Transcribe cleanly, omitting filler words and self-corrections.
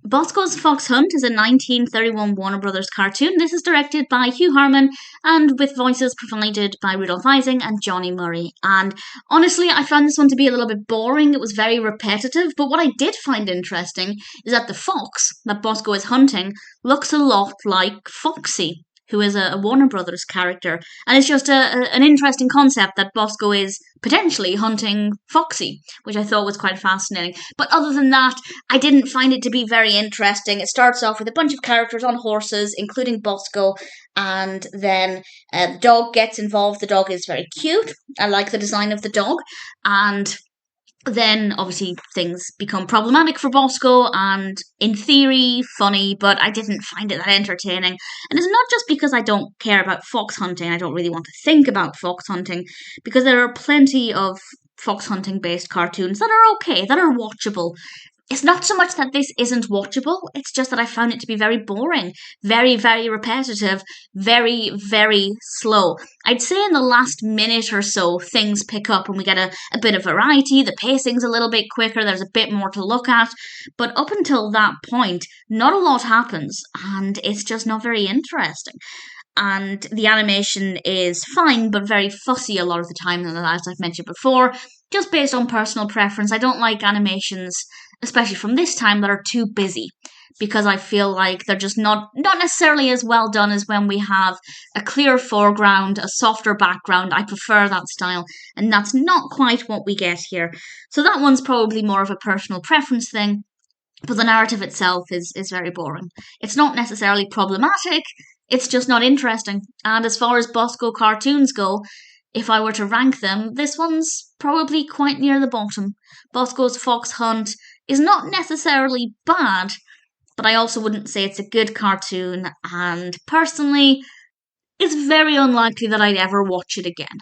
Bosko's Fox Hunt is a 1931 Warner Brothers cartoon. This is directed by Hugh Harman and with voices provided by Rudolf Ising and Johnny Murray. And honestly, I found this one to be a little bit boring. It was very repetitive, but what I did find interesting is that the fox that Bosko is hunting looks a lot like Foxy, who is a Warner Brothers character. And it's just an interesting concept that Bosko is potentially hunting Foxy, which I thought was quite fascinating. But other than that, I didn't find it to be very interesting. It starts off with a bunch of characters on horses, including Bosko, and then the dog gets involved. The dog is very cute. I like the design of the dog. And then obviously things become problematic for Bosko and in theory funny, but I didn't find it that entertaining. And it's not just because I don't care about fox hunting, I don't really want to think about fox hunting, because there are plenty of fox hunting based cartoons that are okay, that are watchable. It's not so much that this isn't watchable, it's just that I found it to be very boring, very, very repetitive, very, very slow. I'd say in the last minute or so, things pick up and we get a bit of variety, the pacing's a little bit quicker, there's a bit more to look at, but up until that point, not a lot happens, and it's just not very interesting. And the animation is fine, but very fussy a lot of the time, as I've mentioned before, just based on personal preference. I don't like animations, especially from this time, that are too busy, because I feel like they're just not necessarily as well done as when we have a clear foreground, a softer background. I prefer that style, and that's not quite what we get here. So that one's probably more of a personal preference thing, but the narrative itself is very boring. It's not necessarily problematic, it's just not interesting. And as far as Bosko cartoons go, if I were to rank them, this one's probably quite near the bottom. Bosko's Fox Hunt is not necessarily bad, but I also wouldn't say it's a good cartoon, and personally, it's very unlikely that I'd ever watch it again.